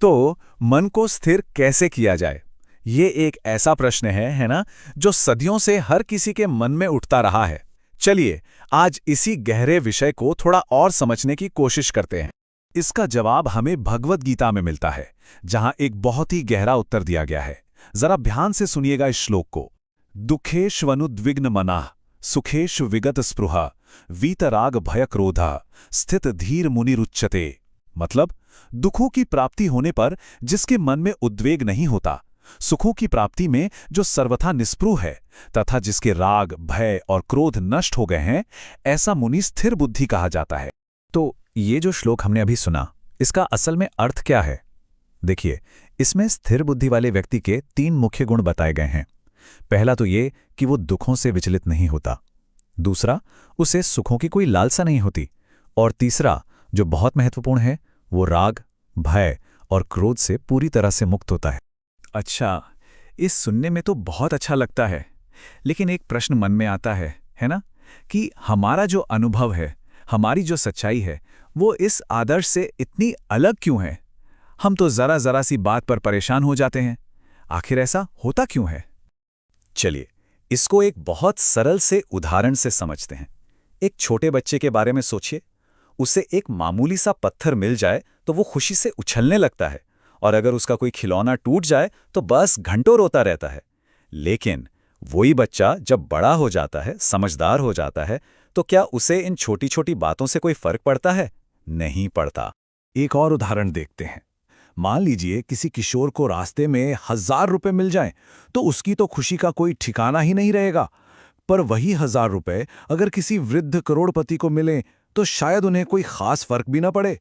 तो मन को स्थिर कैसे किया जाए, ये एक ऐसा प्रश्न है ना, जो सदियों से हर किसी के मन में उठता रहा है। चलिए आज इसी गहरे विषय को थोड़ा और समझने की कोशिश करते हैं। इसका जवाब हमें भगवद गीता में मिलता है, जहां एक बहुत ही गहरा उत्तर दिया गया है। जरा ध्यान से सुनिएगा इस श्लोक को। दुखेष्वनुद्विग्न मनाः सुखेषु विगत स्पृहा वीतराग भय क्रोधा स्थित धीर मुनिरुच्यते। मतलब दुखों की प्राप्ति होने पर जिसके मन में उद्वेग नहीं होता, सुखों की प्राप्ति में जो सर्वथा निस्पृह है, तथा जिसके राग भय और क्रोध नष्ट हो गए हैं, ऐसा मुनि स्थिर बुद्धि कहा जाता है। तो ये जो श्लोक हमने अभी सुना, इसका असल में अर्थ क्या है? देखिए, इसमें स्थिर बुद्धि वाले व्यक्ति के 3 मुख्य गुण बताए गए हैं। पहला तो ये कि वो दुखों से विचलित नहीं होता, दूसरा, उसे सुखों की कोई लालसा नहीं होती, और तीसरा, जो बहुत महत्वपूर्ण है, वो राग भय और क्रोध से पूरी तरह से मुक्त होता है। अच्छा, इस सुनने में तो बहुत अच्छा लगता है, लेकिन एक प्रश्न मन में आता है ना, कि हमारा जो अनुभव है, हमारी जो सच्चाई है, वो इस आदर्श से इतनी अलग क्यों है? हम तो जरा सी बात पर परेशान हो जाते हैं। आखिर ऐसा होता क्यों है? चलिए इसको एक बहुत सरल से उदाहरण से समझते हैं। एक छोटे बच्चे के बारे में सोचिए। उसे एक मामूली सा पत्थर मिल जाए तो वो खुशी से उछलने लगता है, और अगर उसका कोई खिलौना टूट जाए तो बस घंटों रोता रहता है। लेकिन वही बच्चा जब बड़ा हो जाता है, समझदार हो जाता है, तो क्या उसे इन छोटी छोटी बातों से कोई फर्क पड़ता है? नहीं पड़ता। एक और उदाहरण देखते हैं। मान लीजिए किसी किशोर को रास्ते में 1000 रुपए मिल जाएं, तो उसकी तो खुशी का कोई ठिकाना ही नहीं रहेगा। पर वही 1000 रुपए अगर किसी वृद्ध करोड़पति को मिलें, तो शायद उन्हें कोई खास फर्क भी ना पड़े।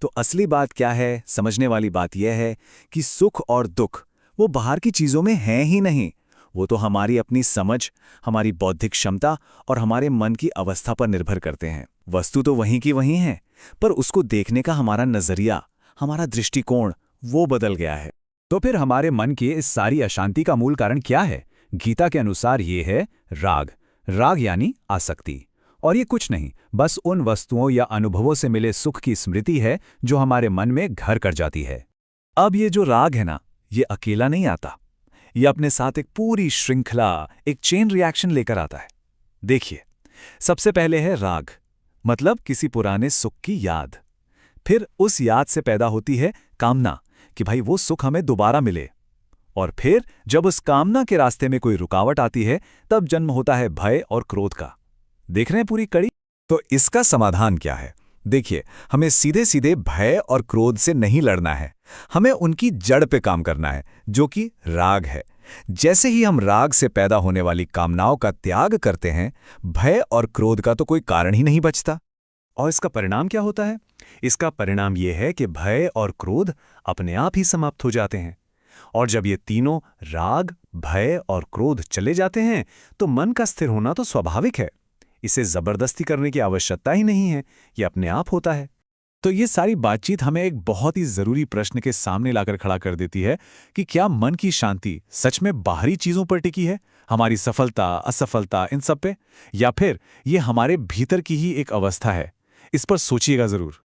तो असली बात क्या है? समझने वाली बात यह है कि सुख और दुख वो बाहर की चीजों में हैं ही नहीं। वो तो हमारी अपनी समझ, हमारी बौद्धिक क्षमता और हमारे मन की अवस्था पर निर्भर करते हैं। वस्तु तो वहीं की वहीं है, पर उसको देखने का हमारा नजरिया, हमारा दृष्टिकोण, वो बदल गया है। तो फिर हमारे मन की इस सारी अशांति का मूल कारण क्या है? गीता के अनुसार ये है राग। राग यानी आसक्ति। और ये कुछ नहीं, बस उन वस्तुओं या अनुभवों से मिले सुख की स्मृति है जो हमारे मन में घर कर जाती है। अब ये जो राग है ना, ये अकेला नहीं आता। ये अपने साथ एक पूरी श्रृंखला, एक चेन रिएक्शन लेकर आता है। देखिए, सबसे पहले है राग, मतलब किसी पुराने सुख की याद। फिर उस याद से पैदा होती है कामना कि भाई वो सुख हमें दोबारा मिले। और फिर जब उस कामना के रास्ते में कोई रुकावट आती है, तब जन्म होता है भय और क्रोध का। देख रहे हैं पूरी कड़ी? तो इसका समाधान क्या है? देखिए, हमें सीधे सीधे भय और क्रोध से नहीं लड़ना है, हमें उनकी जड़ पे काम करना है, जो कि राग है। जैसे ही हम राग से पैदा होने वाली कामनाओं का त्याग करते हैं, भय और क्रोध का तो कोई कारण ही नहीं बचता। और इसका परिणाम क्या होता है? इसका परिणाम यह है कि भय और क्रोध अपने आप ही समाप्त हो जाते हैं। और जब ये तीनों राग, भय और क्रोध चले जाते हैं, तो मन का स्थिर होना तो स्वाभाविक है। इसे जबरदस्ती करने की आवश्यकता ही नहीं है, ये अपने आप होता है। तो ये सारी बातचीत हमें एक बहुत ही जरूरी प्रश्न के सामने लाकर खड़ा कर देती है कि क्या मन की शांति सच में बाहरी चीजों पर टिकी है, हमारी सफलता, असफलता, इन सब पे, या फिर ये हमारे भीतर की ही एक अवस्था है? इस पर सोचिएगा जरूर।